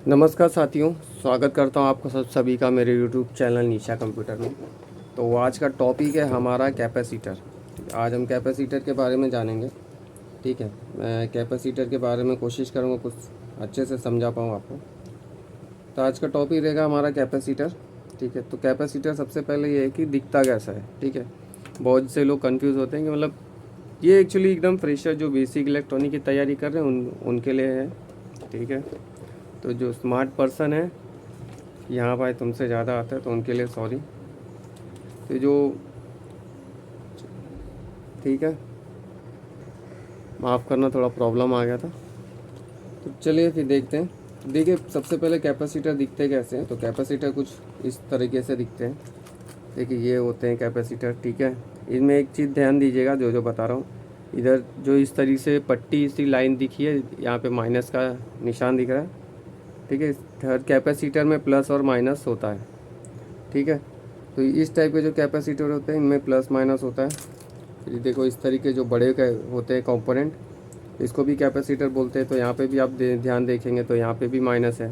नमस्कार साथियों, स्वागत करता हूं आपको सभी का मेरे यूट्यूब चैनल निशा कंप्यूटर में। तो आज का टॉपिक है हमारा कैपेसिटर। आज हम कैपेसिटर के बारे में जानेंगे। ठीक है, मैं कैपेसिटर के बारे में कोशिश करूंगा कुछ अच्छे से समझा पाऊँ आपको। तो आज का टॉपिक रहेगा हमारा कैपेसिटर। ठीक है, तो कैपेसिटर सबसे पहले ये है कि दिखता कैसा है। ठीक है, बहुत से लोग कंफ्यूज होते हैं कि मतलब ये एक्चुअली एकदम फ्रेशर जो बेसिक इलेक्ट्रॉनिक की तैयारी कर रहे हैं उनके लिए है। ठीक है, तो जो स्मार्ट पर्सन है यहाँ भाई तुमसे ज़्यादा आता है तो उनके लिए सॉरी। तो जो ठीक है, माफ़ करना, थोड़ा प्रॉब्लम आ गया था। तो चलिए फिर देखते हैं। देखिए, सबसे पहले कैपेसिटर दिखते कैसे हैं। तो कैपेसिटर कुछ इस तरीके से दिखते हैं। देखिए, ये होते हैं कैपेसिटर। ठीक है, इनमें एक चीज़ ध्यान दीजिएगा, जो जो बता रहा हूँ। इधर जो इस तरीके से पट्टी सी लाइन दिखी है, यहाँ पे माइनस का निशान दिख रहा है। ठीक है, हर कैपेसिटर में प्लस और माइनस होता है। ठीक है, तो इस टाइप के जो कैपेसिटर होते हैं इनमें प्लस माइनस होता है। फिर देखो, इस तरीके जो बड़े होते हैं कंपोनेंट, इसको भी कैपेसिटर बोलते हैं। तो यहाँ पे भी आप ध्यान देखेंगे तो यहाँ पे भी माइनस है।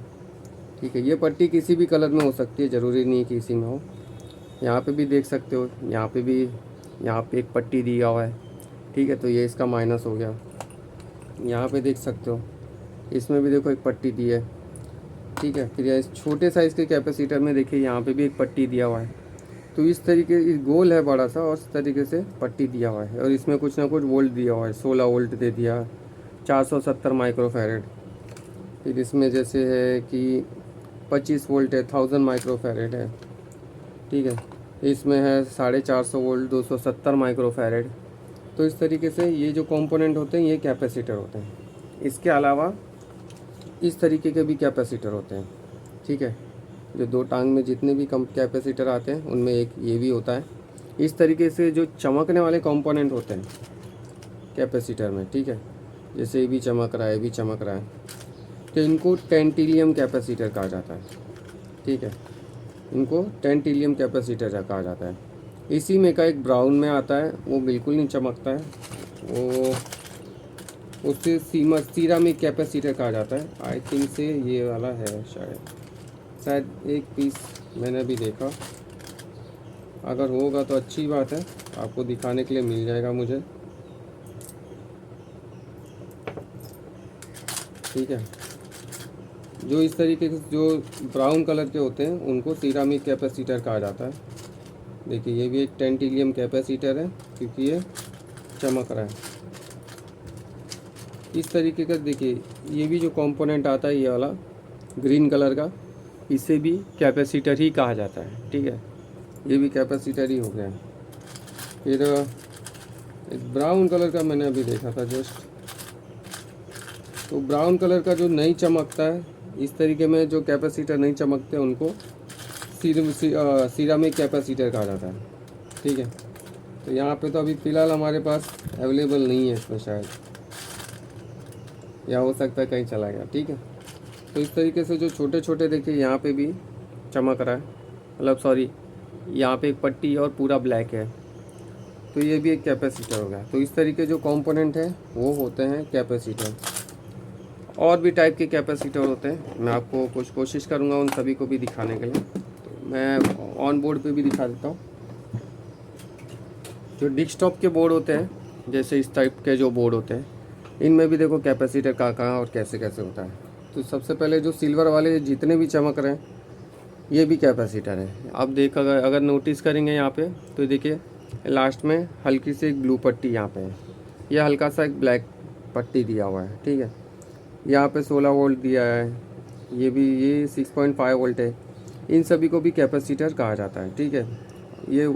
ठीक है, ये पट्टी किसी भी कलर में हो सकती है, ज़रूरी नहीं कि इसी में हो। यहाँ पे भी देख सकते हो, यहाँ पे भी, यहाँ पे एक पट्टी दिया हुआ है। ठीक है, तो ये इसका माइनस हो गया। यहाँ पे देख सकते हो, इसमें भी देखो एक पट्टी दी है। ठीक है, फिर इस छोटे साइज़ के कैपेसिटर में देखिए यहाँ पे भी एक पट्टी दिया हुआ है। तो इस तरीके, इस गोल है बड़ा सा और इस तरीके से पट्टी दिया हुआ है, और इसमें कुछ ना कुछ वोल्ट दिया हुआ है। 16 वोल्ट दे दिया, 470 माइक्रोफैरेड। फिर इसमें जैसे है कि 25 वोल्ट है, 1000 माइक्रोफैरेड है। ठीक है, इसमें है 450 वोल्ट, 270 माइक्रोफैरेड। तो इस तरीके से ये जो कंपोनेंट होते हैं ये कैपेसिटर होते हैं। इसके अलावा इस तरीके के भी कैपेसिटर होते हैं। ठीक है, जो दो टांग में जितने भी कम कैपेसिटर आते हैं उनमें एक ये भी होता है। इस तरीके से जो चमकने वाले कंपोनेंट होते हैं कैपेसिटर में, ठीक है, जैसे ये भी चमक रहा है, ये भी चमक रहा है, तो इनको टेंटिलियम कैपेसिटर कहा जाता है। ठीक है, इनको टेंटिलियम कैपेसिटर कहा जाता है। इसी में का एक ब्राउन में आता है, वो बिल्कुल नहीं चमकता है, वो उससे सीरामिक कैपेसिटर कहा जाता है। आई थिंक से ये वाला है शायद एक पीस मैंने भी देखा। अगर होगा तो अच्छी बात है, आपको दिखाने के लिए मिल जाएगा मुझे। ठीक है, जो इस तरीके से जो ब्राउन कलर के होते हैं उनको सिरामिक कैपेसिटर कहा जाता है। देखिए, ये भी एक टेंटिलियम कैपेसिटर है क्योंकि ये चमक रहा है इस तरीके का। देखिए, ये भी जो कंपोनेंट आता है ये वाला ग्रीन कलर का, इसे भी कैपेसिटर ही कहा जाता है। ठीक है, ये भी कैपेसिटर ही हो गया। फिर एक ब्राउन कलर का मैंने अभी देखा था जस्ट, तो ब्राउन कलर का जो नहीं चमकता है, इस तरीके में जो कैपेसिटर नहीं चमकते उनको सिरामिक कैपेसिटर कहा जाता है। ठीक है, तो यहाँ पे तो अभी फ़िलहाल हमारे पास अवेलेबल नहीं है इसमें शायद, या हो सकता है कहीं चला गया। ठीक है, तो इस तरीके से जो छोटे छोटे, देखिए यहाँ पे भी चमक रहा है, मतलब सॉरी, यहाँ पे एक पट्टी और पूरा ब्लैक है, तो ये भी एक कैपेसिटर हो गया। तो इस तरीके जो कंपोनेंट है वो होते हैं कैपेसिटर। और भी टाइप के कैपेसिटर होते हैं, मैं आपको कुछ कोशिश करूँगा उन सभी को भी दिखाने के लिए। तो मैं ऑन बोर्ड पे भी दिखा देता हूँ। जो डेस्कटॉप के बोर्ड होते हैं, जैसे इस टाइप के जो बोर्ड होते हैं, इनमें भी देखो कैपेसिटर कहाँ और कैसे कैसे होता है। तो सबसे पहले जो सिल्वर वाले जितने भी चमक रहे हैं ये भी कैपेसिटर है। आप देख, अगर नोटिस करेंगे यहाँ पे, तो देखिए लास्ट में हल्की सी एक ब्लू पट्टी यहाँ पे है, यह हल्का सा एक ब्लैक पट्टी दिया हुआ है। ठीक है, यहाँ पे 16 वोल्ट दिया है, ये भी, ये 6.5 वोल्ट है। इन सभी को भी कैपेसिटर कहा जाता है। ठीक है, ये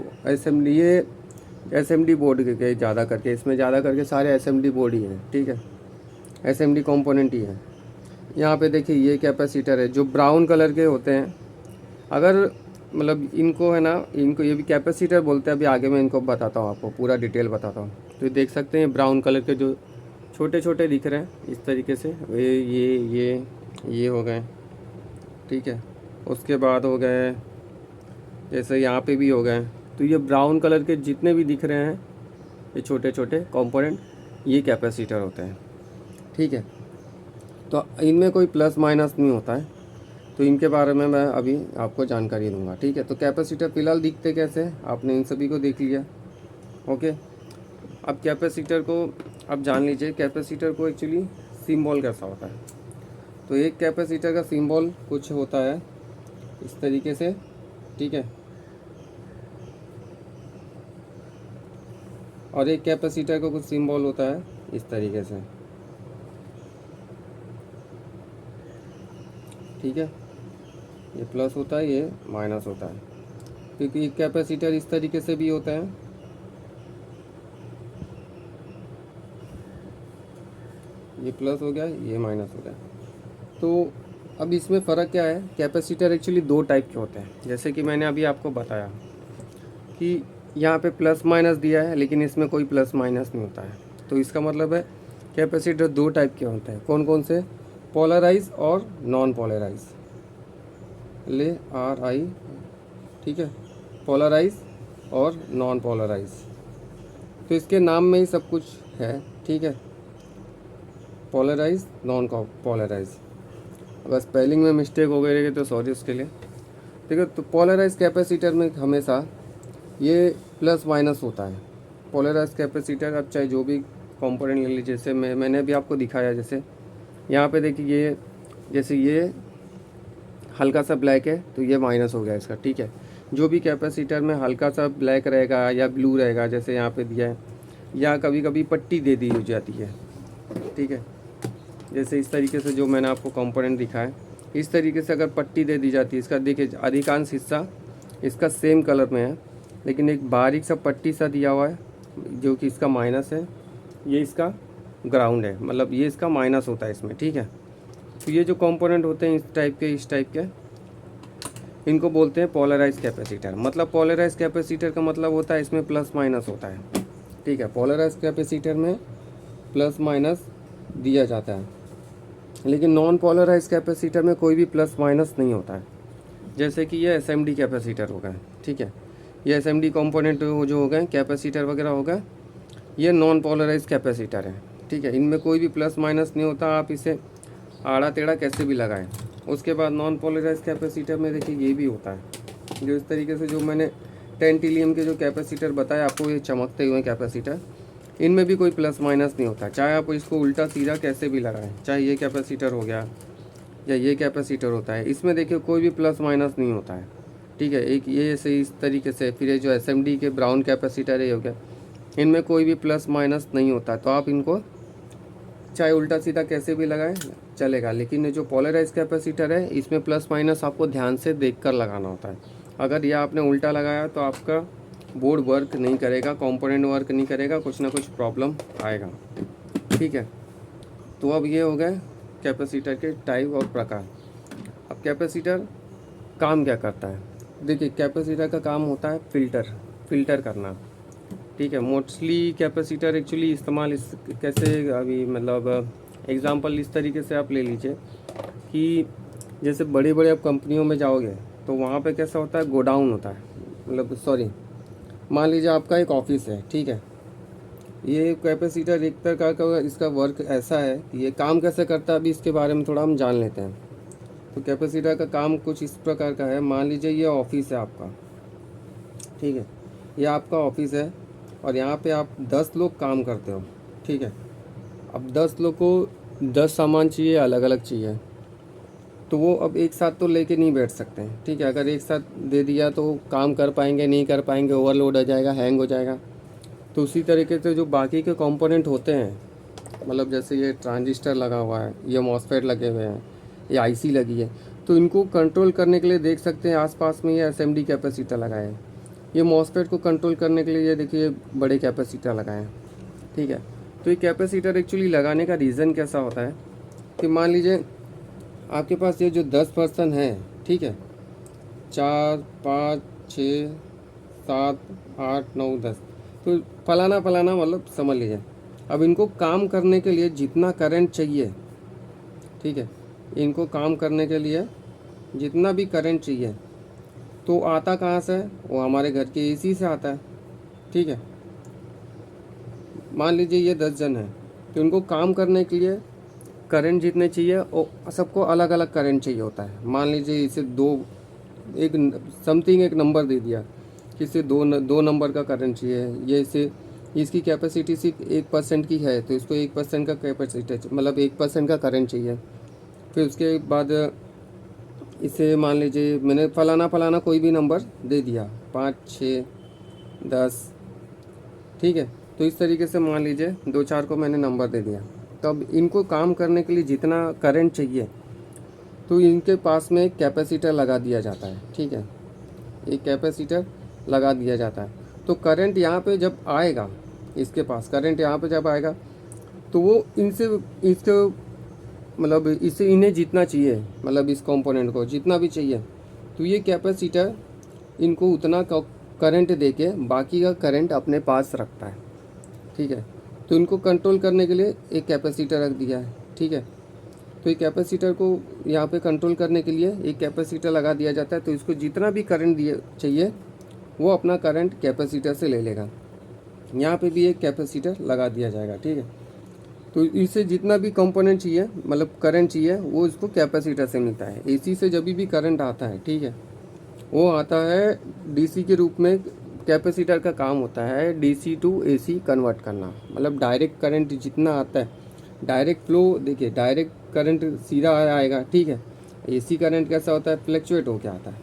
एसएमडी बोर्ड के ज़्यादा करके, इसमें ज़्यादा करके सारे एसएमडी बोर्ड ही हैं। ठीक है, एसएमडी कंपोनेंट ही है। यहाँ पे देखिए ये कैपेसिटर है जो ब्राउन कलर के होते हैं। अगर मतलब इनको है ना, इनको ये भी कैपेसिटर बोलते हैं। अभी आगे मैं इनको बताता हूँ, आपको पूरा डिटेल बताता हूँ। तो देख सकते हैं ब्राउन कलर के जो छोटे छोटे दिख रहे हैं इस तरीके से, ये हो गए। ठीक है, उसके बाद हो गए, जैसे यहाँ पे भी हो गए। तो ये ब्राउन कलर के जितने भी दिख रहे हैं ये छोटे छोटे कंपोनेंट, ये कैपेसिटर होते हैं। ठीक है, तो इनमें कोई प्लस माइनस नहीं होता है, तो इनके बारे में मैं अभी आपको जानकारी दूंगा, ठीक है। तो कैपेसिटर फ़िलहाल दिखते कैसे हैं, आपने इन सभी को देख लिया, ओके। अब कैपेसिटर को अब जान लीजिए, कैपेसिटर को एक्चुअली सिंबल कैसा होता है। तो एक कैपेसिटर का सिंबल कुछ होता है इस तरीके से, ठीक है, और एक कैपेसिटर का कुछ सिंबल होता है इस तरीके से, ठीक है। ये प्लस होता है, ये माइनस होता है, क्योंकि एक कैपेसिटर इस तरीके से भी होता है, ये प्लस हो गया, ये माइनस हो गया। तो अब इसमें फ़र्क क्या है, कैपेसिटर एक्चुअली दो टाइप के होते हैं, जैसे कि मैंने अभी आपको बताया कि यहाँ पे प्लस माइनस दिया है, लेकिन इसमें कोई प्लस माइनस नहीं होता है। तो इसका मतलब है कैपेसिटर दो टाइप के होते हैं, कौन कौन से, पोलराइज और नॉन पोलराइज, ले आर आई, ठीक है, पोलराइज और नॉन पोलराइज। तो इसके नाम में ही सब कुछ है, ठीक है, पोलराइज नॉन पोलराइज। अगर स्पेलिंग में मिस्टेक हो गई तो सॉरी उसके लिए, ठीक है। तो पोलराइज कैपेसिटर में हमेशा ये प्लस माइनस होता है। पोलराइज कैपेसिटर आप चाहे जो भी कंपोनेंट ले लीजिए, जैसे मैंने भी आपको दिखाया, जैसे यहाँ पे देखिए, ये जैसे ये हल्का सा ब्लैक है तो ये माइनस हो गया इसका, ठीक है। जो भी कैपेसिटर में हल्का सा ब्लैक रहेगा या ब्लू रहेगा, जैसे यहाँ पे दिया है, या कभी कभी पट्टी दे दी जाती है, ठीक है, जैसे इस तरीके से जो मैंने आपको कंपोनेंट दिखाया, इस तरीके से अगर पट्टी दे दी जाती है, इसका देखिए अधिकांश हिस्सा इसका सेम कलर में है, लेकिन एक बारीक सा पट्टी सा दिया हुआ है जो कि इसका माइनस है, ये इसका ग्राउंड है, मतलब ये इसका माइनस होता है इसमें, ठीक है। तो ये जो कंपोनेंट होते हैं इस टाइप के इनको बोलते हैं पोलराइज कैपेसिटर। मतलब पोलराइज कैपेसिटर का मतलब होता है इसमें प्लस माइनस होता है, ठीक है। पोलराइज कैपेसिटर में प्लस माइनस दिया जाता है, लेकिन नॉन पोलराइज कैपेसिटर में कोई भी प्लस माइनस नहीं होता है। जैसे कि ये एसएमडी कैपेसिटर हो गए, ठीक है, ये एसएमडी कंपोनेंट जो हो गए कैपेसिटर वगैरह हो गए, ये नॉन पोलराइज कैपेसिटर है, ठीक है। इनमें कोई भी प्लस माइनस नहीं होता, आप इसे आड़ा टेढ़ा कैसे भी लगाएं। उसके बाद नॉन पोलराइज कैपेसिटर में देखिए ये भी होता है, जो इस तरीके से जो मैंने 10 टीलियम के जो कैपेसिटर बताया आपको, ये चमकते हुए कैपेसिटर, इनमें भी कोई प्लस माइनस नहीं होता, चाहे आप इसको उल्टा सीधा कैसे भी लगाएं, चाहे ये कैपेसिटर हो गया या ये कैपेसिटर होता है, इसमें देखिए कोई भी प्लस माइनस नहीं होता है, ठीक है। एक ये से इस तरीके से, फिर ये जो एसएमडी के ब्राउन कैपेसिटर है हो गया, इनमें कोई भी प्लस माइनस नहीं होता, तो आप इनको चाहे उल्टा सीधा कैसे भी लगाएं चलेगा। लेकिन ये जो पोलराइज कैपेसिटर है, इसमें प्लस माइनस आपको ध्यान से देखकर लगाना होता है। अगर यह आपने उल्टा लगाया तो आपका बोर्ड वर्क नहीं करेगा, कंपोनेंट वर्क नहीं करेगा, कुछ ना कुछ प्रॉब्लम आएगा, ठीक है। तो अब ये हो गए कैपेसिटर के टाइप और प्रकार। अब कैपेसिटर काम क्या करता है, देखिए कैपेसिटर का काम होता है फिल्टर करना, ठीक है। मोस्टली कैपेसिटर एक्चुअली इस्तेमाल इस कैसे, अभी मतलब एग्जांपल इस तरीके से आप ले लीजिए कि जैसे बड़े बड़े आप कंपनियों में जाओगे तो वहाँ पे कैसा होता है, गोडाउन होता है, मतलब सॉरी, मान लीजिए आपका एक ऑफिस है, ठीक है। ये कैपेसिटर एक तरह का इसका वर्क ऐसा है कि ये काम कैसे करता है, अभी इसके बारे में थोड़ा हम जान लेते हैं। तो कैपेसिटर का काम कुछ इस प्रकार का है, मान लीजिए ये ऑफिस है आपका, ठीक है, ये आपका ऑफिस है और यहाँ पे आप 10 लोग काम करते हो, ठीक है। अब 10 लोग को 10 सामान चाहिए, अलग अलग चाहिए, तो वो अब एक साथ तो लेके नहीं बैठ सकते हैं, ठीक है। अगर एक साथ दे दिया तो काम कर पाएंगे नहीं कर पाएंगे, ओवरलोड हो जाएगा, हैंग हो जाएगा। तो उसी तरीके से जो बाकी के कंपोनेंट होते हैं, मतलब जैसे ये ट्रांजिस्टर लगा हुआ है, ये मॉसफेट लगे हुए हैं, ये आईसी लगी है, तो इनको कंट्रोल करने के लिए देख सकते हैं आसपास में ये एसएमडी कैपेसिटर लगाए हैं। ये मॉसफेट को कंट्रोल करने के लिए ये देखिए बड़े कैपेसिटर लगाए हैं, ठीक है। तो ये कैपेसिटर एक्चुअली लगाने का रीज़न कैसा होता है कि मान लीजिए आपके पास ये जो 10 पर्सन है, ठीक है, 4 5 6 7 8 9 10, तो फलाना फलाना मतलब समझ लीजिए। अब इनको काम करने के लिए जितना करंट चाहिए, ठीक है, इनको काम करने के लिए जितना भी करंट चाहिए तो आता कहाँ से है, वो हमारे घर के एसी से आता है, ठीक है। मान लीजिए ये 10 जन हैं, तो इनको काम करने के लिए करंट जितने चाहिए और सबको अलग अलग करंट चाहिए होता है। मान लीजिए इसे एक समथिंग एक नंबर दे दिया कि इसे दो नंबर का करंट चाहिए, ये इसे इसकी कैपेसिटी सिर्फ 1% की है तो इसको 1% का कैपेसिटी मतलब 1% का करंट चाहिए। फिर उसके बाद इसे मान लीजिए मैंने फलाना फलाना कोई भी नंबर दे दिया 5, 6, 10, ठीक है। तो इस तरीके से मान लीजिए 2, 4 को मैंने नंबर दे दिया। तो अब इनको काम करने के लिए जितना करंट चाहिए तो इनके पास में एक कैपेसिटर लगा दिया जाता है, ठीक है। एक कैपेसिटर लगा दिया जाता है। तो करंट यहाँ पे जब आएगा, इसके पास करंट यहाँ पे जब आएगा तो वो इनसे इसको मतलब इसे इन्हें जितना चाहिए, मतलब इस कंपोनेंट को जितना भी चाहिए, तो ये कैपेसिटर इनको उतना करंट देके बाकी का करंट अपने पास रखता है, ठीक है। तो इनको कंट्रोल करने के लिए एक कैपेसिटर रख दिया है, ठीक है। तो एक कैपेसिटर को यहाँ पे कंट्रोल करने के लिए एक कैपेसिटर लगा दिया जाता है। तो इसको जितना भी करंट दिए चाहिए वो अपना करंट कैपेसिटर से ले लेगा। यहाँ पे भी एक कैपेसिटर लगा दिया जाएगा, ठीक है। तो इसे जितना भी कंपोनेंट चाहिए मतलब करंट चाहिए वो इसको कैपेसिटर से मिलता है। एसी से जब भी करंट आता है, ठीक है, वो आता है डीसी के रूप में। कैपेसिटर का काम होता है डीसी टू एसी कन्वर्ट करना, मतलब डायरेक्ट करंट जितना आता है, डायरेक्ट फ्लो, देखिए डायरेक्ट करंट सीधा आएगा, ठीक है। एसी करंट कैसा होता है, फ्लक्चुएट होकर आता है,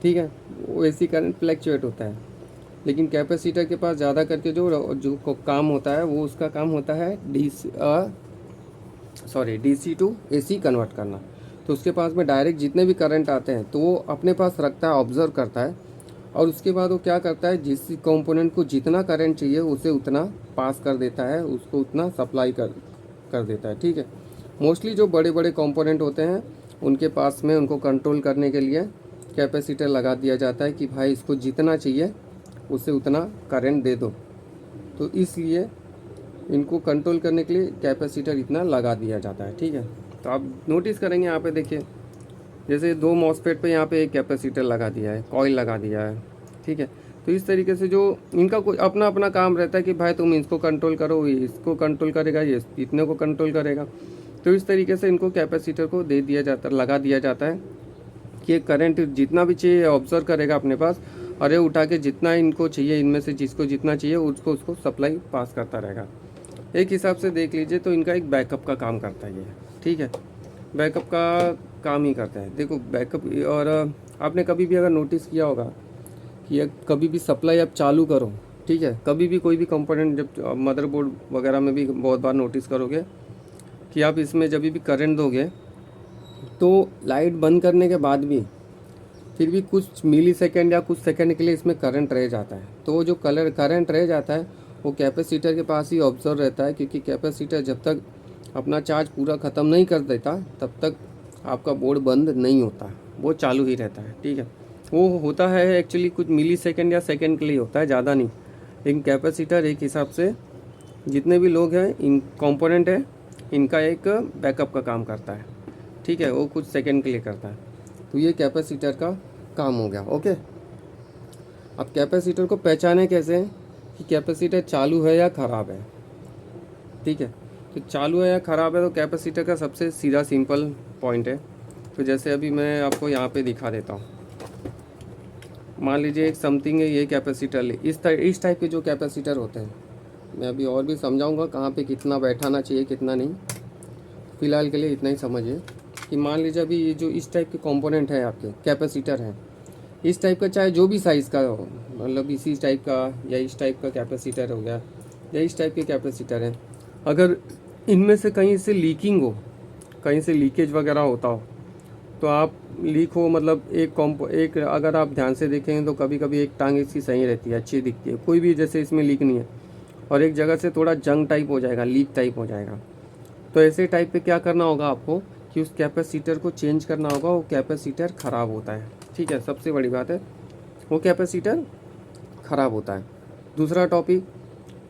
ठीक है। वो एसी करंट फ्लक्चुएट होता है। लेकिन कैपेसिटर के पास ज़्यादा करके जो काम होता है वो उसका काम होता है डीसी टू एसी कन्वर्ट करना। तो उसके पास में डायरेक्ट जितने भी करंट आते हैं तो वो अपने पास रखता है, ऑब्जर्व करता है, और उसके बाद वो क्या करता है, जिस कंपोनेंट को जितना करंट चाहिए उसे उतना पास कर देता है, उसको उतना सप्लाई कर देता है, ठीक है। मोस्टली जो बड़े बड़े कंपोनेंट होते हैं उनके पास में उनको कंट्रोल करने के लिए कैपेसिटर लगा दिया जाता है कि भाई इसको जितना चाहिए उसे उतना करंट दे दो। तो इसलिए इनको कंट्रोल करने के लिए कैपेसिटर इतना लगा दिया जाता है, ठीक है। तो आप नोटिस करेंगे यहाँ पे देखिए, जैसे 2 मॉसफेट पे यहाँ पे एक कैपेसिटर लगा दिया है, कॉइल लगा दिया है, ठीक है। तो इस तरीके से जो इनका कोई अपना अपना काम रहता है कि भाई तुम इसको कंट्रोल करो, इसको कंट्रोल करेगा, ये इतने को कंट्रोल करेगा। तो इस तरीके से इनको कैपेसिटर को दे दिया जाता लगा दिया जाता है कि करंट जितना भी चाहिए ऑब्जर्व करेगा अपने पास, और ये उठा के जितना इनको चाहिए, इनमें से जिसको जितना चाहिए उसको सप्लाई पास करता रहेगा। एक हिसाब से देख लीजिए तो इनका एक बैकअप का काम करता है ये, ठीक है। बैकअप का काम ही करता है। देखो बैकअप, और आपने कभी भी अगर नोटिस किया होगा कि कभी भी सप्लाई आप चालू करो, ठीक है, कभी भी कोई भी कंपोनेंट, जब मदरबोर्ड वगैरह में भी बहुत बार नोटिस करोगे कि आप इसमें जब भी करंट दोगे तो लाइट बंद करने के बाद भी फिर भी कुछ मिली सेकेंड या कुछ सेकंड के लिए इसमें करंट रह जाता है। तो वो जो करंट रह जाता है वो कैपेसिटर के पास ही ऑब्जर्व रहता है, क्योंकि कैपेसिटर जब तक अपना चार्ज पूरा ख़त्म नहीं कर देता तब तक आपका बोर्ड बंद नहीं होता, वो चालू ही रहता है, ठीक है। वो होता है एक्चुअली कुछ मिली सेकेंड या सेकेंड के लिए होता है, ज़्यादा नहीं। लेकिन कैपेसिटर एक हिसाब से जितने भी लोग हैं, इन कंपोनेंट है, इनका एक बैकअप का काम करता है, ठीक है। वो कुछ सेकेंड के लिए करता है। तो ये कैपेसिटर का काम हो गया, ओके। अब कैपेसिटर को पहचाने कैसे कि कैपेसिटर चालू है या ख़राब है, ठीक है। तो चालू है या ख़राब है तो कैपेसिटर का सबसे सीधा सिंपल पॉइंट है। तो जैसे अभी मैं आपको यहाँ पे दिखा देता हूँ। मान लीजिए एक समथिंग है, ये कैपेसिटर इस टाइप के जो कैपेसिटर होते हैं, मैं अभी और भी समझाऊंगा कहाँ पे कितना बैठाना चाहिए कितना नहीं। फ़िलहाल के लिए इतना ही समझिए कि मान लीजिए अभी ये जो इस टाइप के कंपोनेंट है, आपके कैपेसिटर हैं, इस टाइप का चाहे जो भी साइज़ का हो, मतलब इसी टाइप का या इस टाइप का कैपेसिटर हो गया या इस टाइप के कैपेसिटर हैं, अगर इनमें से कहीं से लीकिंग हो, कहीं से लीकेज वगैरह होता हो, तो आप लीक हो मतलब एक अगर आप ध्यान से देखेंगे तो कभी कभी एक टांग इसकी सही रहती है, अच्छी दिखती है, कोई भी जैसे इसमें लीक नहीं है, और एक जगह से थोड़ा जंग टाइप हो जाएगा, लीक टाइप हो जाएगा। तो ऐसे टाइप पे क्या करना होगा आपको कि उस कैपेसिटर को चेंज करना होगा, वो कैपेसिटर ख़राब होता है, ठीक है। सबसे बड़ी बात है वो कैपेसिटर ख़राब होता है। दूसरा टॉपिक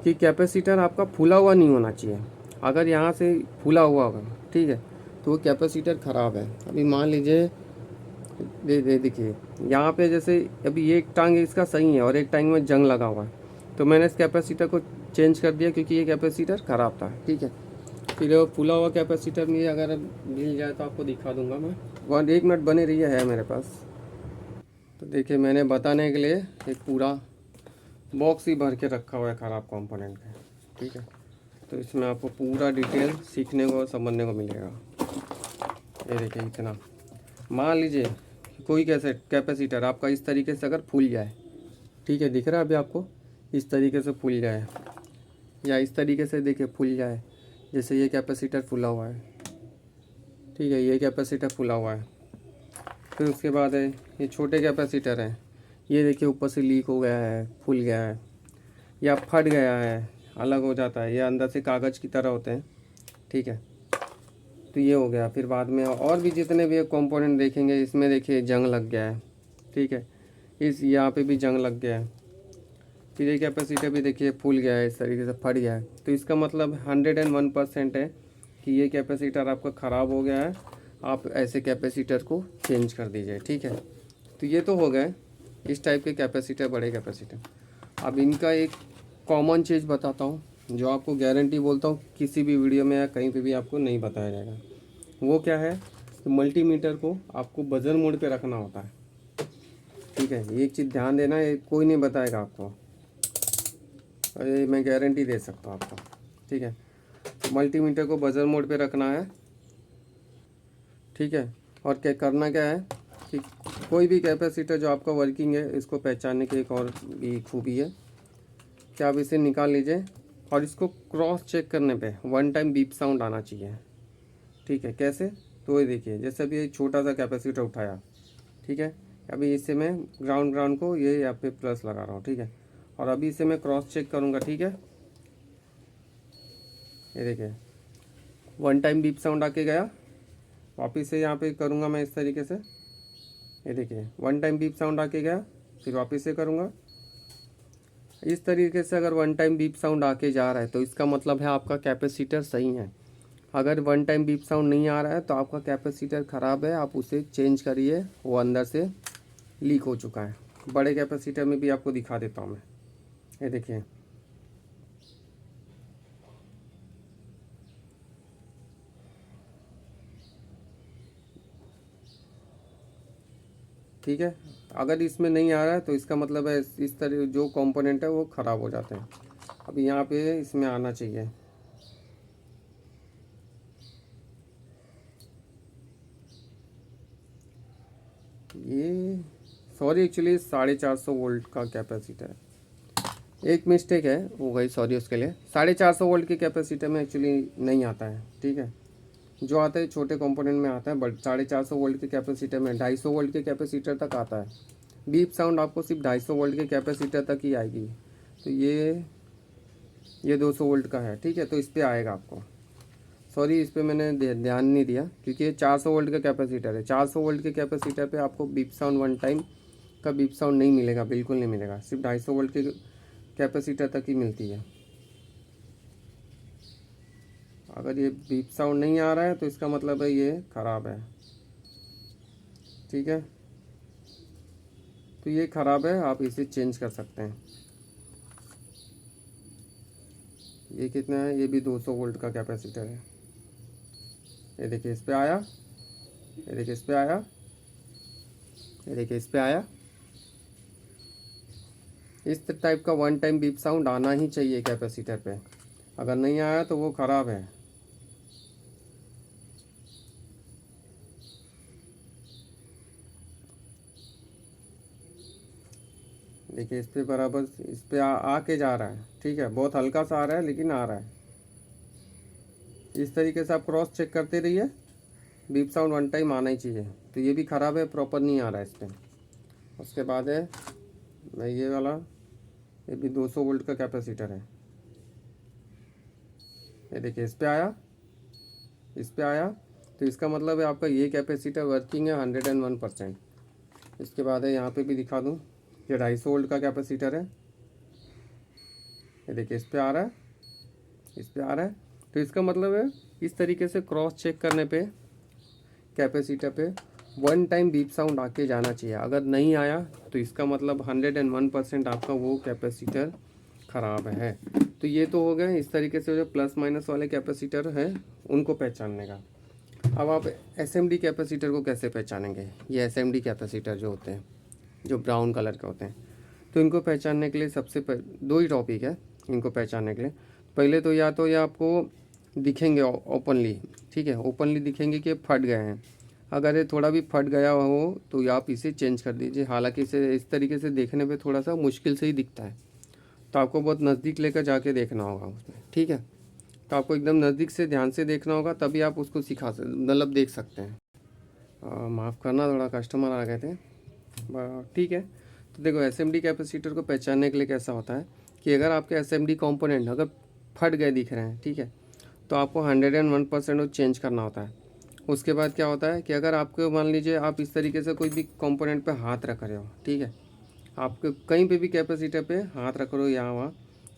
कि कैपेसिटर आपका फूला हुआ नहीं होना चाहिए। अगर यहाँ से फूला हुआ होगा, ठीक है, तो वो कैपेसिटर ख़राब है। अभी मान लीजिए देखिए यहाँ पे जैसे अभी ये एक टांग इसका सही है और एक टांग में जंग लगा हुआ है, तो मैंने इस कैपेसिटर को चेंज कर दिया क्योंकि ये कैपेसिटर ख़राब था, ठीक है। फिर वो फूला हुआ कैपेसिटर में अगर मिल जाए तो आपको दिखा दूंगा मैं। 1 मिनट बने रही है मेरे पास। तो देखिए मैंने बताने के लिए एक पूरा बॉक्स ही भर के रखा हुआ है ख़राब कंपोनेंट का, ठीक है। तो इसमें आपको पूरा डिटेल सीखने को समझने को मिलेगा। ये देखिए इतना, मान लीजिए कोई कैसे कैपेसिटर आपका इस तरीके से अगर फूल जाए, ठीक है, दिख रहा है अभी आपको, इस तरीके से फूल जाए या इस तरीके से देखिए फूल जाए, जैसे ये कैपेसिटर फूला हुआ है, ठीक है, ये कैपेसिटर फूला हुआ है। फिर उसके बाद है ये छोटे कैपेसिटर हैं, ये देखिए ऊपर से लीक हो गया है, फूल गया है या फट गया है, अलग हो जाता है, ये अंदर से कागज़ की तरह होते हैं, ठीक है। तो ये हो गया। फिर बाद में और भी जितने भी कंपोनेंट देखेंगे, इसमें देखिए जंग लग गया है, ठीक है, इस यहाँ पे भी जंग लग गया है। फिर ये कैपेसिटर भी देखिए फूल गया है, इस तरीके से फट गया है। तो इसका मतलब 101% है कि ये कैपेसिटर आपका ख़राब हो गया है, आप ऐसे कैपेसिटर को चेंज कर दीजिए, ठीक है। तो ये तो हो गए इस टाइप के कैपेसिटर, बड़े कैपेसिटर। अब इनका एक कॉमन चीज़ बताता हूँ जो आपको गारंटी बोलता हूँ किसी भी वीडियो में या कहीं पे भी आपको नहीं बताया जाएगा। वो क्या है, तो मल्टीमीटर को आपको बजर मोड पे रखना होता है, ठीक है। एक चीज़ ध्यान देना, ये कोई नहीं बताएगा आपको, अरे मैं गारंटी दे सकता हूँ आपको, ठीक है। मल्टीमीटर को बजर मोड पे रखना है, ठीक है। और क्या करना क्या है कि कोई भी कैपेसिटर जो आपका वर्किंग है, इसको पहचानने की एक और भी खूबी है कि आप इसे निकाल लीजिए और इसको क्रॉस चेक करने पे 1 टाइम बीप साउंड आना चाहिए, ठीक है। कैसे, तो ये देखिए जैसे अभी एक छोटा सा कैपेसिटर उठाया, ठीक है, अभी इसे मैं ग्राउंड को ये यहाँ पे प्लस लगा रहा हूँ, ठीक है। और अभी इसे मैं क्रॉस चेक करूँगा, ठीक है। ये देखिए 1 टाइम बीप साउंड आके गया, वापिस से यहाँ पे करूँगा मैं इस तरीके से, ये देखिए 1 टाइम बीप साउंड आके गया, फिर वापस से करूँगा इस तरीके से। अगर 1 टाइम बीप साउंड आके जा रहा है तो इसका मतलब है आपका कैपेसिटर सही है। अगर 1 टाइम बीप साउंड नहीं आ रहा है तो आपका कैपेसिटर ख़राब है, आप उसे चेंज करिए, वो अंदर से लीक हो चुका है। बड़े कैपेसिटर में भी आपको दिखा देता हूँ मैं, ये देखिए ठीक है। अगर इसमें नहीं आ रहा है तो इसका मतलब है इस तरह जो कंपोनेंट है वो ख़राब हो जाते हैं। अब यहाँ पे इसमें आना चाहिए, ये सॉरी एक्चुअली 450 वोल्ट का कैपेसिटर है, एक मिस्टेक है हो गई, सॉरी उसके लिए। 450 वोल्ट के कैपेसिटर में एक्चुअली नहीं आता है, ठीक है। जो आता है छोटे कंपोनेंट में आता है, बट 450 वोल्ट के कैपेसिटर में 250 वोल्ट के कैपेसिटर तक आता है। बीप साउंड आपको सिर्फ 250 वोल्ट के कैपेसिटर तक ही आएगी। तो ये 200 वोल्ट का है, ठीक है, तो इस पर आएगा आपको। सॉरी इस पर मैंने ध्यान नहीं दिया क्योंकि ये 400 वोल्ट का कैपेसिटर है। 400 वोल्ट के कैपेसिटर पे आपको बीप साउंड 1 टाइम का बीप साउंड नहीं मिलेगा, बिल्कुल नहीं मिलेगा, सिर्फ 250 वोल्ट के कैपेसिटर तक ही मिलती है। अगर ये बीप साउंड नहीं आ रहा है तो इसका मतलब है ये ख़राब है, ठीक है। तो ये ख़राब है, आप इसे चेंज कर सकते हैं। ये कितना है, ये भी 200 वोल्ट का कैपेसिटर है। ये देखिए इस पे आया, ये देखिए इस पे आया, ये देखिए इस पे आया। इस टाइप का 1 टाइम बीप साउंड आना ही चाहिए कैपेसिटर पे, अगर नहीं आया तो वो ख़राब है। देखिए इस पे बराबर इस पे आके जा रहा है, ठीक है, बहुत हल्का सा आ रहा है लेकिन आ रहा है। इस तरीके से आप क्रॉस चेक करते रहिए, बीप साउंड 1 टाइम आना ही चाहिए। तो ये भी ख़राब है, प्रॉपर नहीं आ रहा है इस पर। उसके बाद है मैं ये वाला, ये भी 200 वोल्ट का कैपेसिटर है। ये देखिए इस पे आया, इस पे आया, तो इसका मतलब है आपका ये कैपेसिटर वर्किंग है 101%। इसके बाद है यहाँ पे भी दिखा दूँ, ये 250 वोल्ट का कैपेसिटर है। ये देखिए इस पे आ रहा है, इस पे आ रहा है। तो इसका मतलब है इस तरीके से क्रॉस चेक करने पे कैपेसिटर पे 1 टाइम बीप साउंड आके जाना चाहिए। अगर नहीं आया तो इसका मतलब 101% आपका वो कैपेसिटर ख़राब है। तो ये तो हो गए इस तरीके से जो प्लस माइनस वाले कैपेसिटर हैं उनको पहचानने का। अब आप एसएमडी कैपेसिटर को कैसे पहचानेंगे? ये एसएमडी कैपेसिटर जो होते हैं, जो ब्राउन कलर के होते हैं, तो इनको पहचानने के लिए सबसे दो ही टॉपिक है इनको पहचानने के लिए। पहले तो या आपको दिखेंगे ओपनली, ठीक है, ओपनली दिखेंगे कि फट गए हैं। अगर ये थोड़ा भी फट गया हो तो आप इसे चेंज कर दीजिए। हालांकि इसे इस तरीके से देखने पे थोड़ा सा मुश्किल से ही दिखता है, तो आपको बहुत नज़दीक लेकर जाके देखना होगा उसमें, ठीक है। तो आपको एकदम नज़दीक से ध्यान से देखना होगा, तभी आप उसको मतलब देख सकते हैं। माफ़ करना, थोड़ा कस्टमर आ गए थे, ठीक है। तो देखो एसएमडी कैपेसिटर को पहचानने के लिए कैसा होता है कि अगर आपके एसएमडी कंपोनेंट अगर फट गए दिख रहे हैं, ठीक है, तो आपको 101% चेंज करना होता है। उसके बाद क्या होता है कि अगर आपको मान लीजिए आप इस तरीके से कोई भी कंपोनेंट पे हाथ रख रहे हो, ठीक है, आपके कहीं पे भी कैपेसिटर पे हाथ रख रहे हो यहाँ वहाँ,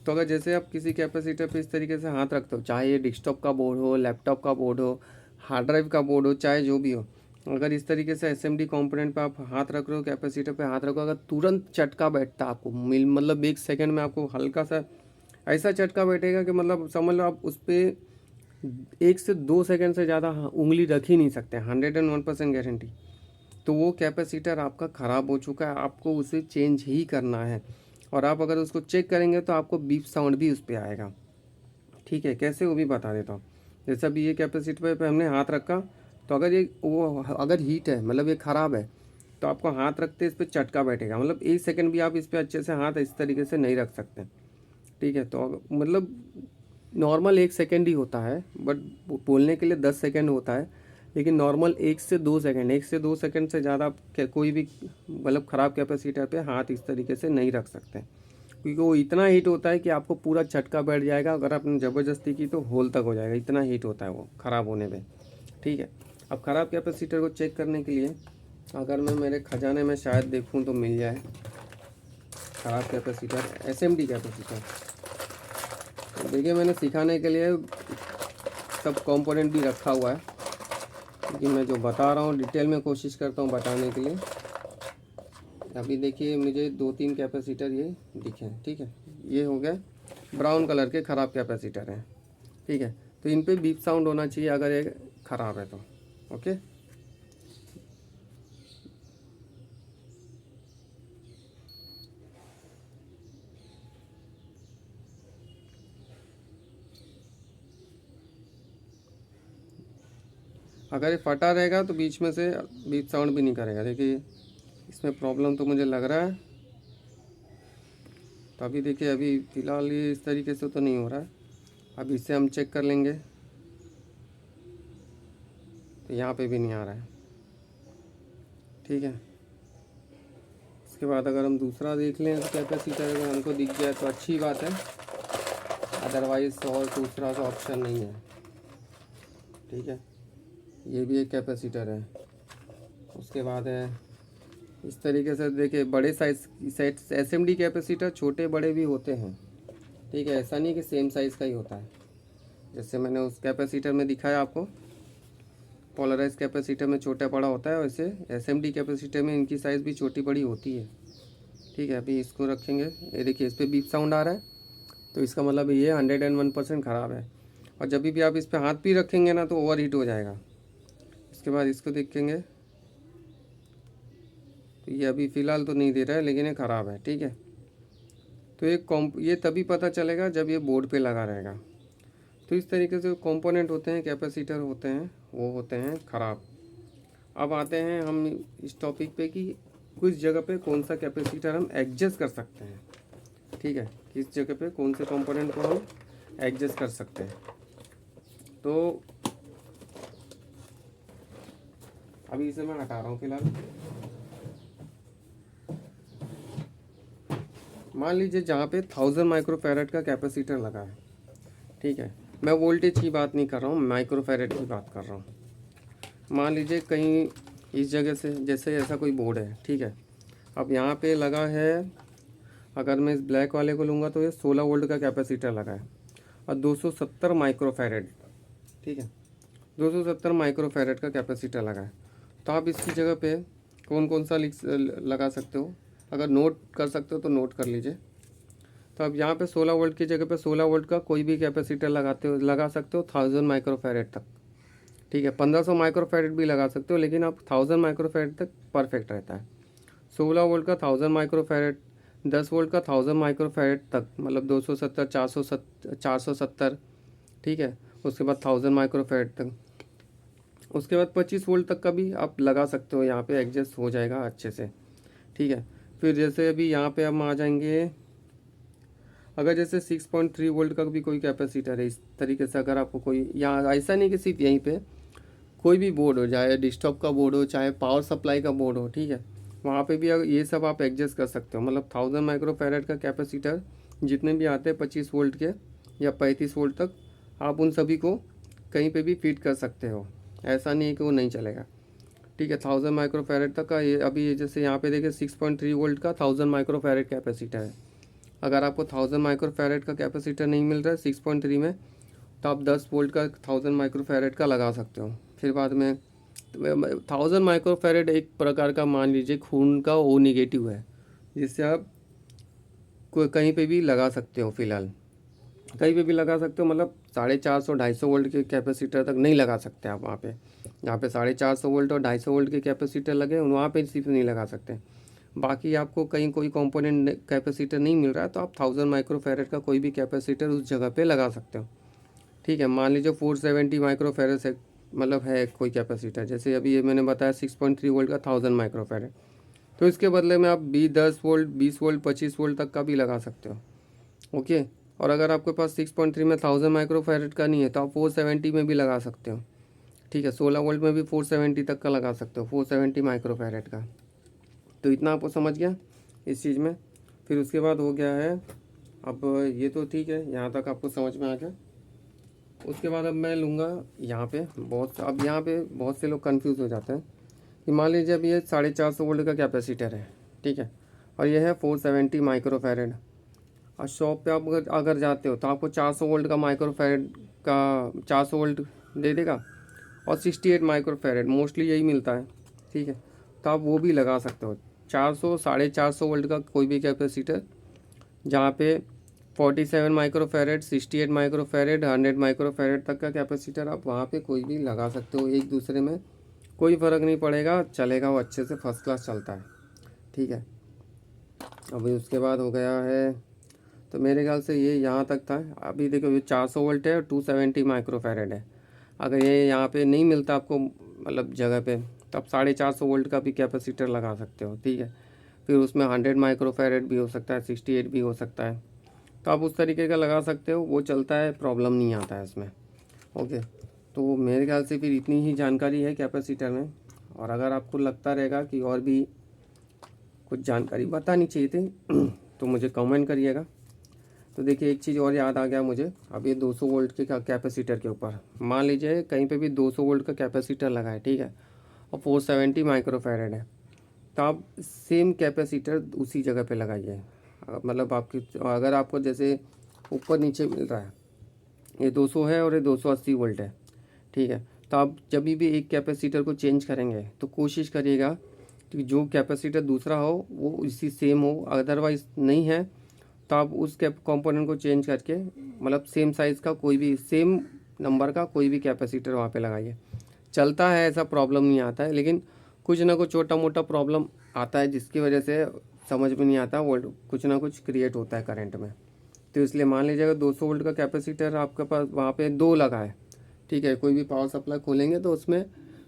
तो अगर जैसे आप किसी कैपेसिटर पे इस तरीके से हाथ रखते हो, चाहे ये डेस्कटॉप का बोर्ड हो, लैपटॉप का बोर्ड हो, हार्ड ड्राइव का बोर्ड हो, चाहे जो भी हो, अगर इस तरीके से एसएमडी कंपोनेंट पे आप हाथ रख रहे हो, कैपेसिटर पे हाथ रखो, अगर तुरंत झटका बैठता आपको मतलब 1 सेकंड में आपको हल्का सा ऐसा झटका बैठेगा कि मतलब समझ लो आप उस पर 1 से 2 सेकंड से ज़्यादा उंगली रख ही नहीं सकते, 101% गारंटी। तो वो कैपेसिटर आपका ख़राब हो चुका है, आपको उसे चेंज ही करना है। और आप अगर उसको चेक करेंगे तो आपको बीप साउंड भी उस पर आएगा, ठीक है। कैसे वो भी बता देता हूँ। जैसे अभी ये कैपेसिटर पे हमने हाथ रखा, तो अगर ये वो अगर हीट है, मतलब ये ख़राब है, तो आपको हाथ रखते इस पर चटका बैठेगा, मतलब 1 सेकंड भी आप इस पर अच्छे से हाथ इस तरीके से नहीं रख सकते, ठीक है। तो मतलब नॉर्मल 1 सेकंड ही होता है, बट बोलने के लिए 10 सेकंड होता है, लेकिन नॉर्मल 1 से 2 सेकंड, 1 से 2 सेकंड से ज़्यादा आप कोई भी मतलब ख़राब कैपेसिटर पे हाथ इस तरीके से नहीं रख सकते, क्योंकि वो इतना हीट होता है कि आपको पूरा झटका बैठ जाएगा। अगर आपने ज़बरदस्ती की तो होल तक हो जाएगा, इतना हीट होता है वो ख़राब होने पे, ठीक है। अब ख़राब कैपेसिटर को चेक करने के लिए अगर मैं मेरे ख़जाने में शायद देखूँ तो मिल जाए ख़राब कैपेसिटर, एसएमडी कैपेसिटर। देखिए मैंने सिखाने के लिए सब कंपोनेंट भी रखा हुआ है, क्योंकि मैं जो बता रहा हूँ डिटेल में कोशिश करता हूँ बताने के लिए। अभी देखिए मुझे 2-3 कैपेसिटर ये दिखे, ठीक है। ये हो गया ब्राउन कलर के ख़राब कैपेसिटर हैं, ठीक है। तो इन पे बीप साउंड होना चाहिए अगर ये ख़राब है तो, ओके। अगर ये फटा रहेगा तो बीच में से बीप साउंड भी नहीं करेगा। देखिए इसमें प्रॉब्लम तो मुझे लग रहा है। तो अभी देखिए अभी फ़िलहाल ये इस तरीके से तो नहीं हो रहा है। अब इसे हम चेक कर लेंगे, तो यहाँ पे भी नहीं आ रहा है, ठीक है। इसके बाद अगर हम दूसरा देख लें तो कैपेसिटर अगर हमको दिख गया तो अच्छी बात है, अदरवाइज़ और दूसरा तो ऑप्शन नहीं है, ठीक है। ये भी एक कैपेसिटर है। उसके बाद है इस तरीके से देखिए बड़े साइज एसएमडी कैपेसिटर छोटे बड़े भी होते हैं, ठीक है। ऐसा नहीं कि सेम साइज़ का ही होता है। जैसे मैंने उस कैपेसिटर में दिखाया आपको, पोलराइज कैपेसिटर में छोटा बड़ा होता है, वैसे एसएमडी कैपेसिटर में इनकी साइज़ भी छोटी बड़ी होती है, ठीक है। अभी इसको रखेंगे, ये देखिए इस पर बीप साउंड आ रहा है, तो इसका मतलब ये 101% ख़राब है। और जब भी आप इस पर हाथ भी रखेंगे ना तो ओवर हीट हो जाएगा। इसके बाद इसको देखेंगे तो ये अभी फ़िलहाल तो नहीं दे रहा है, लेकिन ये ख़राब है, ठीक है। तो ये तभी पता चलेगा जब ये बोर्ड पे लगा रहेगा। तो इस तरीके से कंपोनेंट होते हैं, कैपेसिटर होते हैं, वो होते हैं ख़राब। अब आते हैं हम इस टॉपिक पे कि किस जगह पे कौन सा कैपेसिटर हम एडजस्ट कर सकते हैं, ठीक है। किस जगह पे कौन से कंपोनेंट को हम एडजस्ट कर सकते हैं। तो अभी इसे मैं हटा रहा हूँ फ़िलहाल। मान लीजिए जहाँ पे 1000 माइक्रोफैरड का कैपेसिटर लगा है, ठीक है। मैं वोल्टेज की बात नहीं कर रहा हूँ, माइक्रोफैरड की बात कर रहा हूँ। मान लीजिए कहीं इस जगह से जैसे ऐसा कोई बोर्ड है, ठीक है। अब यहाँ पे लगा है, अगर मैं इस ब्लैक वाले को लूँगा तो ये 16 वोल्ट का कैपेसिटर लगा है और 270 माइक्रोफैरड, ठीक है। 270 माइक्रोफैरड का कैपेसिटर लगा है। तो आप इसकी जगह पे कौन कौन सा लगा सकते हो, अगर नोट कर सकते हो तो नोट कर लीजिए। तो अब यहाँ पे 16 वोल्ट की जगह पे 16 वोल्ट का कोई भी कैपेसिटर लगा सकते हो 1000 माइक्रोफैरेड तक, ठीक है। 1500 माइक्रोफैरेड भी लगा सकते हो, लेकिन आप 1000 माइक्रोफैरेड तक परफेक्ट रहता है। 16 वोल्ट का 1000 माइक्रोफैरेड, 10 वोल्ट का 1000 माइक्रोफैरेड तक, मतलब 270 470, ठीक है। उसके बाद 1000 माइक्रोफैरेड तक, उसके बाद 25 वोल्ट तक का भी आप लगा सकते हो, यहाँ पे एडजस्ट हो जाएगा अच्छे से, ठीक है। फिर जैसे अभी यहाँ पे हम आ जाएंगे, अगर जैसे 6.3 वोल्ट का भी कोई कैपेसिटर है इस तरीके से, अगर आपको कोई, यहाँ ऐसा नहीं कि सिर्फ यहीं पे कोई भी बोर्ड हो, चाहे डेस्कटॉप का बोर्ड हो, चाहे पावर सप्लाई का बोर्ड हो, ठीक है, वहाँ पे भी ये सब आप एडजस्ट कर सकते हो। मतलब 1000 माइक्रोफैरेड का कैपेसिटर जितने भी आते हैं 25 वोल्ट के या 35 वोल्ट तक, आप उन सभी को कहीं पे भी फिट कर सकते हो, ऐसा नहीं है कि वो नहीं चलेगा, ठीक है। 1000 माइक्रोफैरेड तक का ये अभी जैसे यहाँ पे देखिए 6.3 वोल्ट का 1000 माइक्रोफैरेड कैपेसिटर है। अगर आपको 1000 माइक्रोफैरेड का कैपेसिटर नहीं मिल रहा है 6.3 में, तो आप 10 वोल्ट का 1000 माइक्रोफैरेड का लगा सकते हो। फिर बाद में 1000 माइक्रोफैरेड एक प्रकार का मान लीजिए खून का ओ निगेटिव है, जिससे आप कहीं पे भी लगा सकते हो, फिलहाल कहीं पे भी लगा सकते हो। मतलब 450 250 वोल्ट के कैपेसिटर तक नहीं लगा सकते आप वहाँ पे, जहाँ पे 450 वोल्ट और 250 वोल्ट के कैपेसिटर लगे वहाँ पे सिर्फ नहीं लगा सकते। बाकी आपको कहीं कोई कंपोनेंट कैपेसिटर नहीं मिल रहा है तो आप 1000 माइक्रोफैरेड का कोई भी कैपेसिटर उस जगह पे लगा सकते हो, ठीक है। मान लीजिए 470 माइक्रोफैरेड से मतलब है कोई कैपेसिटर, जैसे अभी ये मैंने बताया 6.3 वोल्ट का 1000 माइक्रोफैरेड, तो इसके बदले में आप 10 वोल्ट 20 वोल्ट 25 वोल्ट तक का भी लगा सकते हो, ओके। और अगर आपके पास 6.3 में 1000 माइक्रोफैरेड का नहीं है तो आप 470 में भी लगा सकते हो, ठीक है। 16 वोल्ट में भी 470 तक का लगा सकते हो, 470 माइक्रोफैरेड का। तो इतना आपको समझ गया इस चीज़ में। फिर उसके बाद हो गया है, अब ये तो ठीक है, यहाँ तक आपको समझ में आ गया। उसके बाद अब मैं लूँगा यहाँ पे अब यहाँ पे बहुत से लोग कंफ्यूज हो जाते हैं कि मान लीजिए अब ये 450 वोल्ट का कैपेसिटर है, ठीक है, और ये है 470 माइक्रोफैरेड। और शॉप पे आप अगर जाते हो तो आपको 400 वोल्ट का माइक्रोफैरेड का 400 वोल्ट दे देगा, और 68 माइक्रोफैरेड मोस्टली यही मिलता है, ठीक है। तो आप वो भी लगा सकते हो, 400 450 वोल्ट का कोई भी कैपेसिटर, जहाँ पे 47 माइक्रोफैरेड 68 माइक्रोफैरेड 100 माइक्रोफैरेड तक का कैपेसिटर आप वहाँ पे कोई भी लगा सकते हो। एक दूसरे में कोई फ़र्क नहीं पड़ेगा, चलेगा, वो अच्छे से फर्स्ट क्लास चलता है, ठीक है। अभी उसके बाद हो गया है, तो मेरे ख्याल से ये यहाँ तक था। अभी देखो ये 400 वोल्ट है और 270 माइक्रोफैरेड है। अगर ये यहाँ पे नहीं मिलता आपको मतलब जगह पे, तो आप 450 वोल्ट का भी कैपेसिटर लगा सकते हो, ठीक है। फिर उसमें 100 माइक्रोफैरेड भी हो सकता है, 68 भी हो सकता है, तो आप उस तरीके का लगा सकते हो, वो चलता है, प्रॉब्लम नहीं आता है इसमें, ओके। तो मेरे ख्याल से फिर इतनी ही जानकारी है कैपेसिटर में। और अगर आपको लगता रहेगा कि और भी कुछ जानकारी बतानी चाहिए थी तो मुझे कमेंट करिएगा। तो देखिए एक चीज़ और याद आ गया मुझे, अब ये 200 वोल्ट के कैपेसिटर के ऊपर मान लीजिए कहीं पे भी 200 वोल्ट का कैपेसिटर लगा है, ठीक है, और 470 माइक्रोफैरेड है, तो आप सेम कैपेसिटर उसी जगह पे लगाइए। मतलब आपकी अगर आपको जैसे ऊपर नीचे मिल रहा है, ये 200 है और ये 280 वोल्ट है, ठीक है, तो आप जब भी एक कैपेसिटर को चेंज करेंगे तो कोशिश करिएगा कि जो कैपेसिटर दूसरा हो वो इसी सेम हो, अदरवाइज़ नहीं है तो आप उस कंपोनेंट को चेंज करके मतलब सेम साइज़ का कोई भी सेम नंबर का कोई भी कैपेसिटर वहाँ पे लगाइए, चलता है, ऐसा प्रॉब्लम नहीं आता है। लेकिन कुछ ना कुछ छोटा मोटा प्रॉब्लम आता है जिसकी वजह से समझ में नहीं आता, वोल्ट कुछ ना कुछ क्रिएट होता है करंट में। तो इसलिए मान लीजिए अगर 200 वोल्ट का कैपेसिटर आपके पास वहाँ पे 2 लगा है, ठीक है, कोई भी पावर सप्लाई खोलेंगे तो उसमें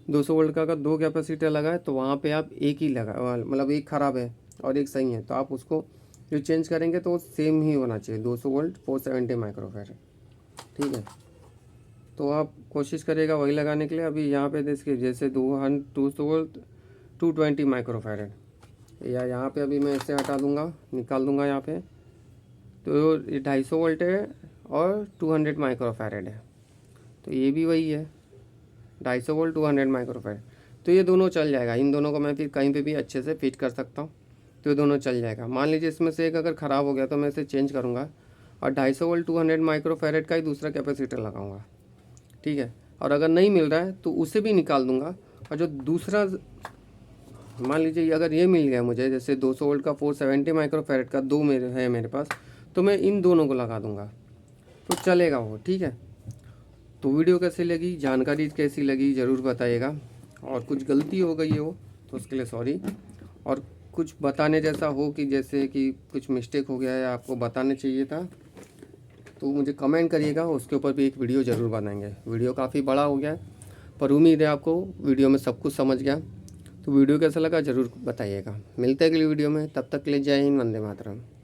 200 वोल्ट का अगर 2 कैपेसिटर लगा है तो वहाँ पे आप एक ही लगा, मतलब एक ख़राब है और एक सही है, तो आप उसको जो चेंज करेंगे तो सेम ही होना चाहिए, 200 वोल्ट 470 माइक्रोफैरेड, ठीक है। तो आप कोशिश करिएगा वही लगाने के लिए। अभी यहाँ पे देखिए जैसे 200 वोल्ट 220 माइक्रोफैरेड, या यहाँ पे अभी मैं इसे हटा दूँगा, निकाल दूँगा यहाँ पे, तो ये 250 वोल्ट है और 200 माइक्रोफैरेड है, तो ये भी वही है 250 वोल्ट 200 माइक्रोफैरेड, तो ये दोनों चल जाएगा। इन दोनों को मैं फिर कहीं पे भी अच्छे से फिट कर सकता हूँ, तो ये दोनों चल जाएगा। मान लीजिए इसमें से एक अगर ख़राब हो गया तो मैं इसे चेंज करूँगा और 250 वोल्ट 200 माइक्रोफैरेड का ही दूसरा कैपेसिटर लगाऊंगा, ठीक है। और अगर नहीं मिल रहा है तो उसे भी निकाल दूंगा, और जो दूसरा मान लीजिए अगर ये मिल गया मुझे, जैसे 200 वोल्ट का 470 माइक्रोफैरेड का 2 मेरे पास, तो मैं इन दोनों को लगा दूंगा, तो चलेगा वो, ठीक है। तो वीडियो कैसी लगी, जानकारी कैसी लगी ज़रूर बताइएगा, और कुछ गलती हो गई हो तो उसके लिए सॉरी, और कुछ बताने जैसा हो कि जैसे कि कुछ मिस्टेक हो गया है आपको बताने चाहिए था, तो मुझे कमेंट करिएगा, उसके ऊपर भी एक वीडियो ज़रूर बनाएंगे। वीडियो काफ़ी बड़ा हो गया है, पर उम्मीद है आपको वीडियो में सब कुछ समझ गया। तो वीडियो कैसा लगा ज़रूर बताइएगा। मिलते हैं अगली वीडियो में, तब तक के लिए जय हिंद, वंदे मातरम।